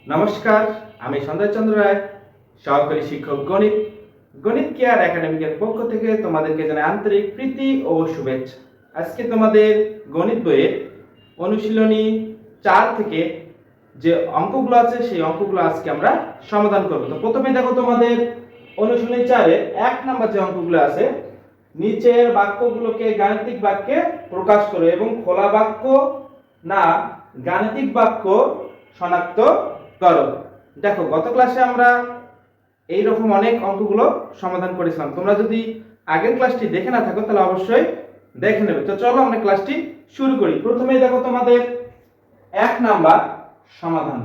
নমস্কার, আমি সঞ্জয় চন্দ্র রায়, সহকারী শিক্ষক গণিত। গণিত কেয়ার একাডেমিকের পক্ষ থেকে তোমাদেরকে জানাই আন্তরিক প্রীতি ও শুভেচ্ছা। আজকে তোমাদের গণিত বইয়ের অনুশীলনী 4 থেকে যে অঙ্কগুলো আছে সেই অঙ্কগুলো আজকে আমরা সমাধান করব। তো প্রথমে দেখো তোমাদের অনুশীলনী 4 এর 1 নাম্বার যে অঙ্কগুলো আছে, নিচের বাক্যগুলোকে গাণিতিক বাক্যে প্রকাশ করো এবং খোলা বাক্য না গাণিতিক বাক্য শনাক্ত করো। দেখো, গত ক্লাসে আমরা এইরকম অনেক অঙ্কগুলো সমাধান করেছিলাম। তোমরা যদি আগের ক্লাসটি দেখে না থাকো তাহলে অবশ্যই দেখে নেবে। তো চলো আমরা ক্লাসটি শুরু করি। প্রথমেই দেখো তোমাদের 1 নাম্বার সমাধান।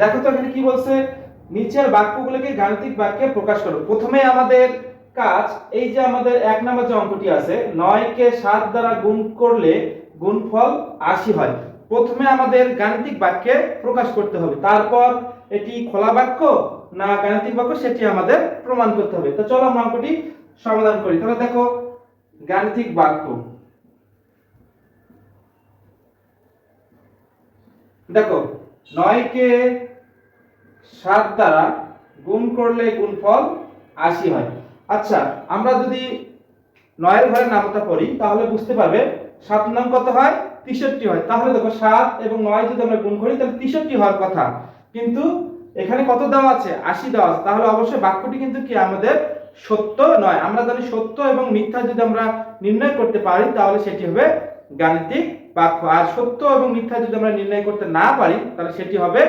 দেখো তো এখানে কি বলছে, নিচের বাক্যগুলোকে গাণিতিক বাক্যে প্রকাশ করো। প্রথমে আমাদের কাজ, এই যে আমাদের 1 নাম্বার যে অঙ্কটি আছে, 9 কে 7 দ্বারা গুণ করলে গুণফল 80 হয়। প্রথমে আমাদের গাণিতিক বাক্যে প্রকাশ করতে হবে, তারপর এটি খোলা বাক্য না গাণিতিক বাক্য সেটি আমাদের প্রমাণ করতে হবে। তো চলো আমরা অঙ্কটি সমাধান করি। তাহলে দেখো, গাণিতিক বাক্য, দেখো 9 কে 7 দ্বারা গুণ করলে গুণফল 80 হয়। আচ্ছা, আমরা যদি 9 এর ঘরে নামতা পড়ি তাহলে বুঝতে পারবে 7 নাম কত হয়, 63 হয়। তাহলে দেখো 7 এবং 9 যদি আমরা গুণ করি তাহলে 63 হওয়ার কথা, কিন্তু এখানে কত দেওয়া আছে, 80 দেওয়া আছে। তাহলে অবশ্যই বাক্যটি কিন্তু কি আমাদের সত্য নয়। আমরা জানি সত্য এবং মিথ্যা যদি আমরা নির্ণয় করতে পারি তাহলে সেটি হবে গাণিতিক বাক্য, আর সত্য এবং মিথ্যা যদি আমরা নির্ণয় করতে না পারি তাহলে সেটি হবে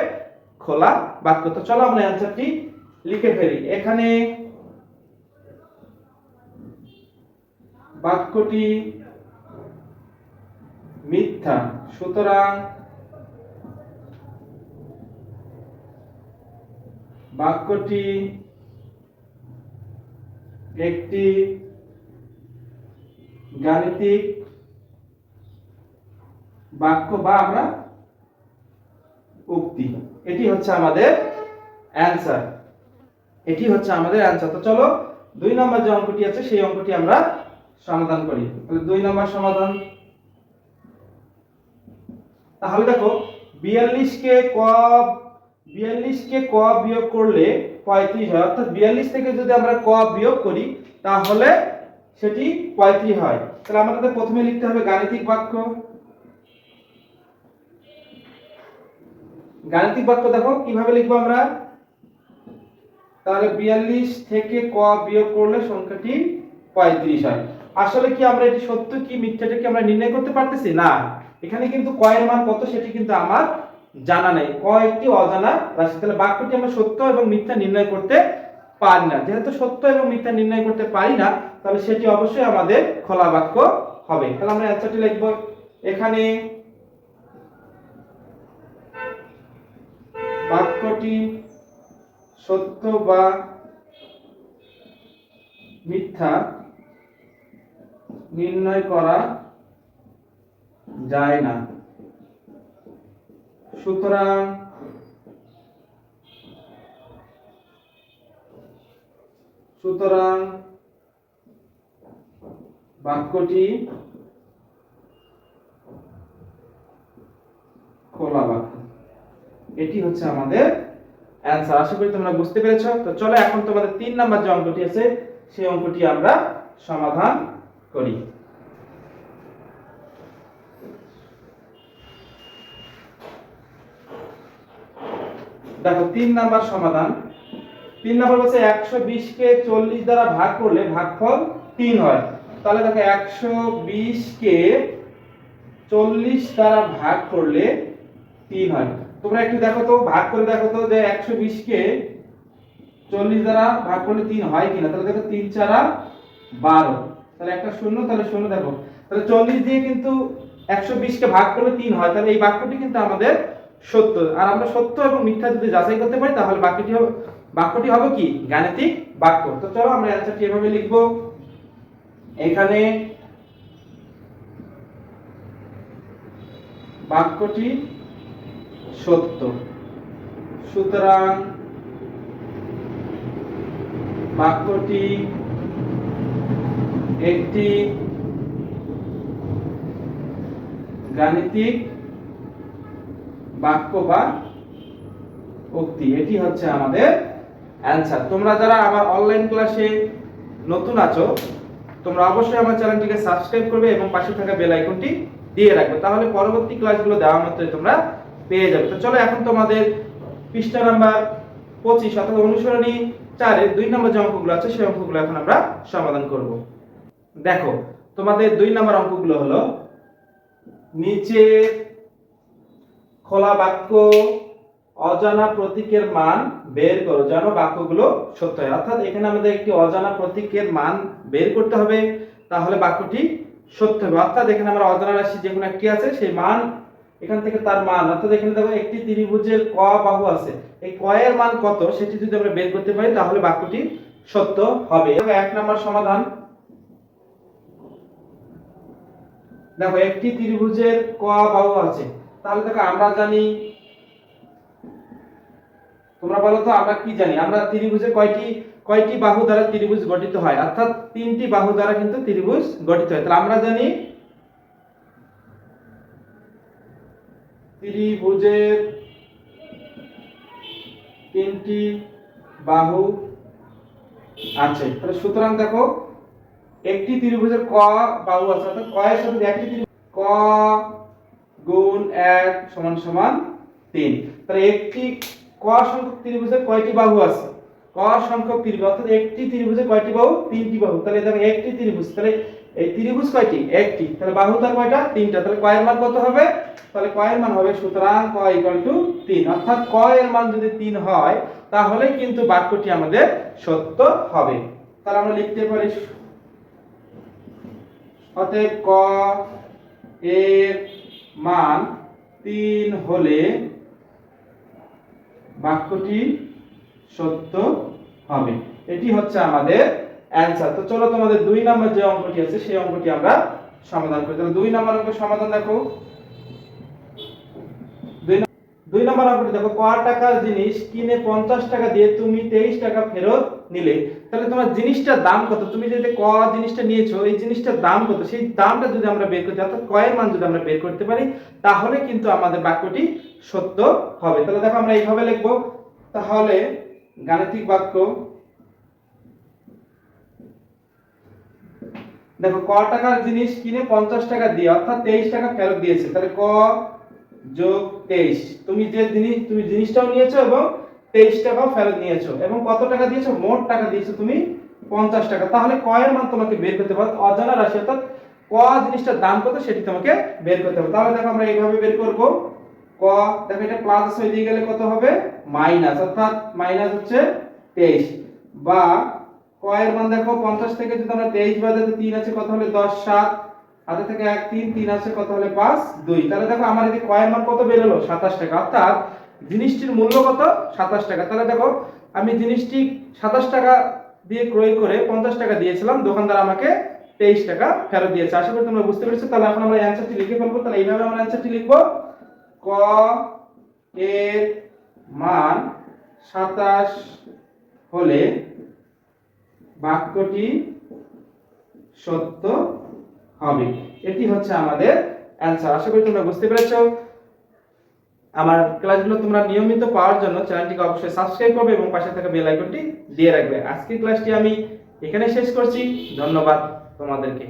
খোলা বাক্য। তো চলো আমরা অ্যানসারটি লিখে ফেলি। এখানে বাক্যটি মিথ্যা, সুতরাং বাক্যটি একটি গাণিতিক বাক্য বা আমরা উক্তি। এটি হচ্ছে আমাদের অ্যানসার, এটি হচ্ছে আমাদের অ্যানসার। তো চলো 2 নম্বর যে অঙ্কটি আছে সেই অঙ্কটি আমরা সমাধান করি। তাহলে 2 নম্বর সমাধান। তাহলে দেখো, 42 কে ক বিয়োগ করলে 35 হয়। অর্থাৎ 42 থেকে যদি আমরা ক বিয়োগ করি তাহলে সেটি 35 হয়। তাহলে আমাদের প্রথমে লিখতে হবে গাণিতিক বাক্য। গাণিতিক বাক্য দেখো কিভাবে লিখবো আমরা, তাহলে 42 থেকে ক বিয়োগ করলে সংখ্যাটি 35 হয়। আসলে কি আমরা এটি সত্য কি মিথ্যাটা কি আমরা নির্ণয় করতে পারতেছি না। এখানে কিন্তু ক এর মান কত সেটি কিন্তু আমার জানা নেই। ক একটি অজানা রাশি। তাহলে বাক্যটি আমরা সত্য এবং মিথ্যা নির্ণয় করতে পারি না। যেহেতু সত্য এবং মিথ্যা নির্ণয় করতে পারি না তাহলে সেটি অবশ্যই আমাদের খোলা বাক্য হবে। তাহলে আমরা অ্যানসারটি লিখব। এখানে বাক্যটি সত্য বা মিথ্যা নির্ণয় করা যায় না, সুতরাং বাক্যটি খোলা বাক্য। এটি হচ্ছে আমাদের অ্যানসার। আশা করি তোমরা বুঝতে পেরেছো। তো চলো এখন তোমাদের 3 নাম্বার যে অঙ্কটি আছে সেই অঙ্কটি আমরা সমাধান করি। দেখো 3 নাম্বার সমাধান। 3 নাম্বার বলছে 120 কে 40 দ্বারা ভাগ করলে ভাগফল 3 হয়। তাহলে দেখো 120 কে 40 দ্বারা ভাগ করলে 3 হয়। তোমরা একটু দেখো তো, ভাগ করে দেখো তো যে 120 কে 40 দ্বারা ভাগ করলে 3 হয় কিনা। তাহলে দেখো 3 4 12, তাহলে একটা শূন্য, তাহলে শূন্য। দেখো তাহলে 40 দিয়ে কিন্তু 120 কে ভাগ করলে 3 হয়। তাহলে এই বাক্যটি কিন্তু আমাদের সত্য। আর আমরা সত্য এবং মিথ্যা যদি যাচাই করতে পারি তাহলে বাক্যটি হবে কি গাণিতিক বাক্য। তো চলো আমরা অ্যানসারটি এভাবে লিখব। এখানে বাক্যটি সত্য, সুতরাং বাক্যটি একটি গাণিতিক বাক্য বা উক্তি, এটি হচ্ছে আমাদের অ্যানসার। তোমরা যারা আমার অনলাইন ক্লাসে নতুন আছো, তোমরা অবশ্যই আমার চ্যানেলটিকে সাবস্ক্রাইব করবে এবং পাশে থাকা বেল আইকনটি দিয়ে রাখবে, তাহলে পরবর্তী ক্লাসগুলো দেওয়া মাত্রই তোমরা পেয়ে যাবে। তো চলো এখন তোমাদের পৃষ্ঠা নাম্বার 25 অর্থাৎ অনুসরণী 4 এর 2 নম্বর যে অঙ্কগুলো আছে সেই অঙ্কগুলো এখন আমরা সমাধান করব। দেখো তোমাদের 2 নম্বর অঙ্কগুলো হলো নিচে খোলা বাক্য অজানা প্রতীকের মান বের করো যেন বাক্যগুলো সত্য হয়। অর্থাৎ এখানে আমাদের একটি অজানা প্রতীকের মান বের করতে হবে, তাহলে বাক্যটি সত্য হবে। অর্থাৎ এখানে আমরা অজানা রাশি যে কোনো একটি আছে সেই মান, এখান থেকে তার মান, অর্থাৎ এখানে দেখো একটি ত্রিভুজের ক বাহু আছে, এই ক এর মান কত সেটি যদি আমরা বের করতে পারি তাহলে বাক্যটি সত্য হবে। 1 নম্বর সমাধান। দেখো একটি ত্রিভুজের ক বাহু আছে, তাহলে দেখো আমরা জানি, তোমরা বলো তো আমরা কি জানি, আমরা ত্রিভুজের কয়টি বাহু দ্বারা ত্রিভুজ গঠিত হয়, অর্থাৎ 3টি বাহু দ্বারা কিন্তু ত্রিভুজ গঠিত হয়। তাহলে আমরা জানি ত্রিভুজের 3টি বাহু আছে। তাহলে সুতরাং দেখো একটি ত্রিভুজের ক বাহু আছে, অর্থাৎ ক এর সাথে একটি ক গুণ 1 সমান সমান 3। তাহলে একটি ক সংখ্যক ত্রিভুজের কয়টি বাহু আছে, ক সংখ্যক ত্রিভুজ, অর্থাৎ একটি ত্রিভুজের কয়টি বাহু, 3টি বাহু। তাহলে দেখো একটি ত্রিভুজ, তাহলে এই ত্রিভুজ কয়টি, একটি, তাহলে বাহু তার কয়টা, 3টা। তাহলে ক এর মান কত হবে, তাহলে ক এর মান হবে সুতরাং ক = 3। অর্থাৎ ক এর মান যদি 3 হয় তাহলে কিন্তু বাক্যটি আমাদের সত্য হবে। তাহলে আমরা লিখতে পারি অতএব ক এর মান 3 হলে বাক্যটি সত্য হবে। এটি হচ্ছে আমাদের অ্যানসার। তো চলো তোমাদের 2 নম্বর যে অঙ্কটি আছে সেই অঙ্কটি আমরা সমাধান করি। তাহলে 2 নম্বর অঙ্কের সমাধান দেখো। 2 নম্বর অঙ্কটি দেখো, ক টাকার জিনিস কিনে 50 টাকা দিয়ে তুমি 23 টাকা ফেরত নিলে। তাহলে তোমার জিনিসটার দাম কত, তুমি যে ক জিনিসটা নিয়েছো এই জিনিসটার দাম কত, সেই দামটা যদি আমরা বের করতে, অর্থাৎ ক এর মান যদি আমরা বের করতে পারি তাহলে কিন্তু আমাদের বাক্যটি সত্য হবে। তাহলে দেখো আমরা এইভাবে লিখব, তাহলে গাণিতিক বাক্য, দেখো ক টাকার জিনিস কিনে 50 টাকা দিয়ে অর্থাৎ 23 টাকা ফেরত দিয়েছে। তাহলে ক যোগ 23, তুমি জিনিসটাও নিয়েছো এবং 23 টাকাও ফেরত নিয়েছো এবং কত টাকা দিয়েছো, মোট টাকা দিয়েছো তুমি 50 টাকা। তাহলে ক এর মান তোমাকে বের করতে হবে, অজানা রাশি অর্থাৎ ক জিনিসটার দাম কত সেটি তোমাকে বের করতে হবে। তাহলে দেখো আমরা এইভাবে বের করব, ক দেখো এটা প্লাস আছে, ওই দিকে গেলে কত হবে, মাইনাস, অর্থাৎ মাইনাস হচ্ছে 23, বা ক এর মান দেখো 50 থেকে যদি আমরা 23 বাদ দিই 3 আছে, কত হলে 10, 7 হাতে থেকে 1 3 3 আছে, কত হলে 5 2। তাহলে দেখো আমার এদিকে ক এর মান কত বের হলো, 27 টাকা, অর্থাৎ জিনিসটির মূল্য কত, 27 টাকা। তাহলে দেখো আমি জিনিসটি 27 টাকা দিয়ে ক্রয় করে 50 টাকা দিয়েছিলাম, দোকানদার আমাকে 23 টাকা ফেরত দিয়েছে। আশা করি তোমরা বুঝতে পেরেছো। তাহলে এখন আমরা অ্যানসারটি লিখে ফেলবো। তাহলে এইভাবে আমরা অ্যানসারটি লিখব, ক এর মান 27 হলে বাক্যটি সত্য হবে। এটি হচ্ছে আমাদের অ্যানসার। আশা করি তোমরা বুঝতে পেরেছো। আমার ক্লাসগুলো তোমরা নিয়মিত পাওয়ার জন্য চ্যানেলটিকে অবশ্যই সাবস্ক্রাইব করবে এবং পাশে থাকা বেল আইকনটি দিয়ে রাখবে। আজকের ক্লাসটি আমি এখানে শেষ করছি। ধন্যবাদ তোমাদেরকে।